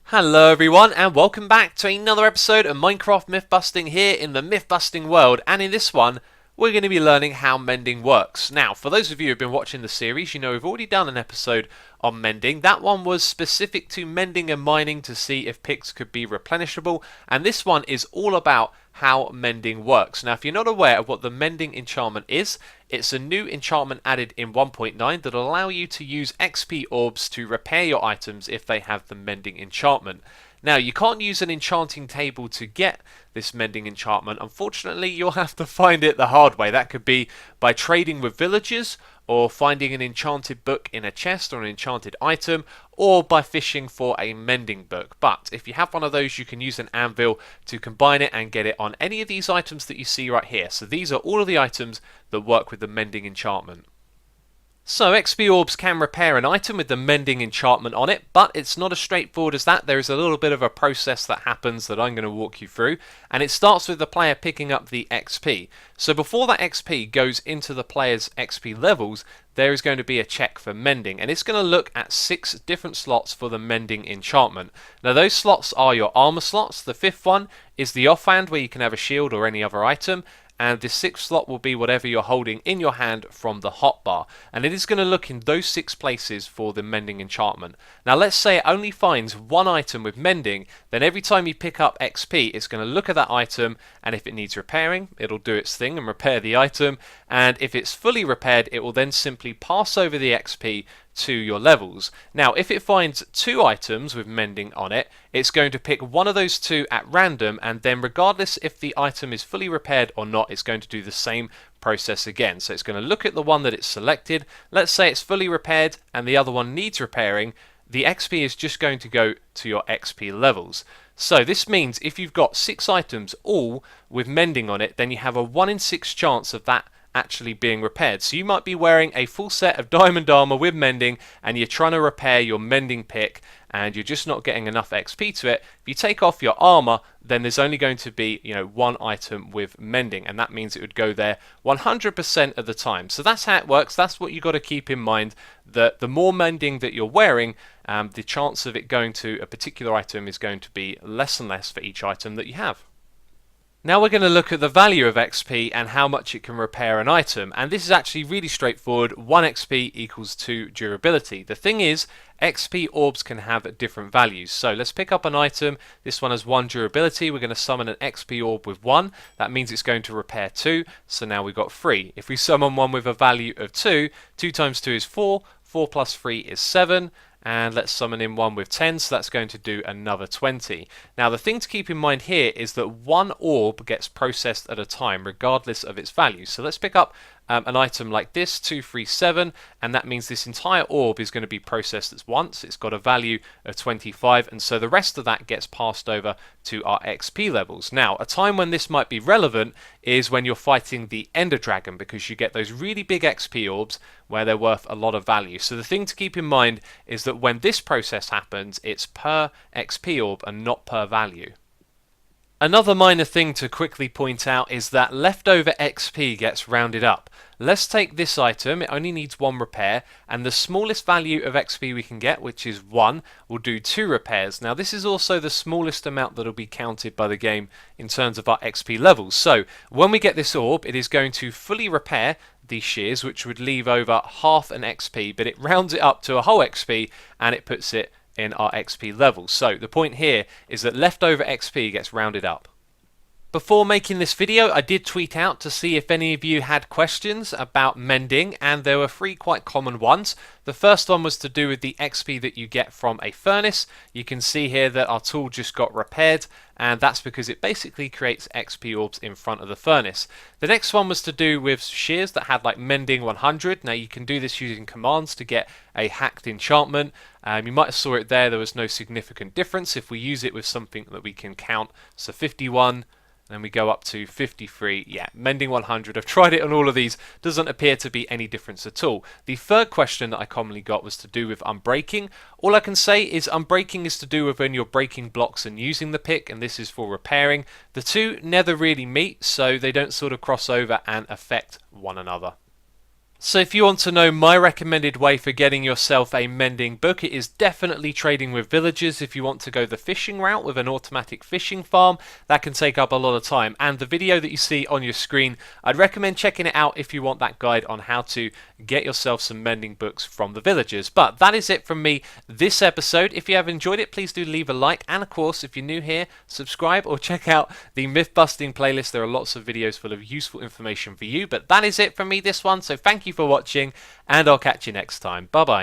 Hello everyone and welcome back to another episode of Minecraft Myth Busting here in the Myth Busting world, and in this one we're going to be learning how mending works. Now, for those of you who have been watching the series, you know we've already done an episode on mending. That one was specific to mending and mining to see if picks could be replenishable, and this one is all about how mending works. Now, if you're not aware of what the mending enchantment is, it's a new enchantment added in 1.9 that'll allow you to use XP orbs to repair your items if they have the mending enchantment. Now, you can't use an enchanting table to get this mending enchantment. Unfortunately, you'll have to find it the hard way. That could be by trading with villagers, or finding an enchanted book in a chest or an enchanted item, or by fishing for a mending book. But if you have one of those, you can use an anvil to combine it and get it on any of these items that you see right here. So these are all of the items that work with the mending enchantment. So XP orbs can repair an item with the mending enchantment on it, but it's not as straightforward as that. There is a little bit of a process that happens that I'm going to walk you through, and it starts with the player picking up the XP. So before that XP goes into the player's XP levels, there is going to be a check for mending, and it's going to look at 6 different slots for the mending enchantment. Now those slots are your armor slots. The 5th one is the offhand, where you can have a shield or any other item, and the 6th slot will be whatever you're holding in your hand from the hotbar, and it is going to look in those 6 places for the mending enchantment. Now let's say it only finds one item with mending, then every time you pick up XP it's going to look at that item, and if it needs repairing it'll do its thing and repair the item, and if it's fully repaired it will then simply pass over the XP to your levels. Now if it finds 2 items with mending on it, it's going to pick one of those 2 at random, and then regardless if the item is fully repaired or not, it's going to do the same process again. So it's going to look at the one that it's selected. Let's say it's fully repaired and the other one needs repairing. The XP is just going to go to your XP levels. So this means if you've got 6 items all with mending on it, then you have a 1 in 6 chance of that actually being repaired. So you might be wearing a full set of diamond armor with mending and you're trying to repair your mending pick and you're just not getting enough XP to it. If you take off your armor, then there's only going to be, one item with mending, and that means it would go there 100% of the time. So that's how it works. That's what you've got to keep in mind, that the more mending that you're wearing, the chance of it going to a particular item is going to be less and less for each item that you have. Now we're going to look at the value of XP and how much it can repair an item, and this is actually really straightforward. 1 XP equals 2 durability. The thing is, XP orbs can have different values. So let's pick up an item. This one has 1 durability. We're going to summon an XP orb with 1. That means it's going to repair 2. So now we've got 3. If we summon one with a value of 2, 2 times 2 is 4. 4 plus 3 is 7. And let's summon in one with 10, so that's going to do another 20. Now the thing to keep in mind here is that 1 orb gets processed at a time regardless of its value. So let's pick up an item like this, 237, and that means this entire orb is going to be processed at once. It's got a value of 25, and so the rest of that gets passed over to our XP levels. Now a time when this might be relevant is when you're fighting the Ender Dragon, because you get those really big XP orbs where they're worth a lot of value. So the thing to keep in mind is that when this process happens, it's per XP orb and not per value. Another minor thing to quickly point out is that leftover XP gets rounded up. Let's take this item, it only needs 1 repair, and the smallest value of XP we can get, which is 1, will do 2 repairs. Now this is also the smallest amount that will be counted by the game in terms of our XP levels. So when we get this orb, it is going to fully repair these shears, which would leave over half an XP, but it rounds it up to a whole XP and it puts it in our XP levels. So the point here is that leftover XP gets rounded up. Before making this video, I did tweet out to see if any of you had questions about mending, and there were 3 quite common ones. The first one was to do with the XP that you get from a furnace. You can see here that our tool just got repaired, and that's because it basically creates XP orbs in front of the furnace. The next one was to do with shears that had like mending 100. Now you can do this using commands to get a hacked enchantment. You might have saw it there was no significant difference if we use it with something that we can count. So 51, then we go up to 53. Yeah, mending 100. I've tried it on all of these. Doesn't appear to be any difference at all. The third question that I commonly got was to do with unbreaking. All I can say is unbreaking is to do with when you're breaking blocks and using the pick, and this is for repairing. The two never really meet, so they don't sort of cross over and affect one another. So if you want to know my recommended way for getting yourself a mending book, it is definitely trading with villagers. If you want to go the fishing route with an automatic fishing farm, that can take up a lot of time. And the video that you see on your screen, I'd recommend checking it out if you want that guide on how to get yourself some mending books from the villagers. But that is it from me this episode. If you have enjoyed it, please do leave a like. And of course, if you're new here, subscribe or check out the myth busting playlist. There are lots of videos full of useful information for you. But that is it from me this one. So thank you for watching, and I'll catch you next time. Bye bye.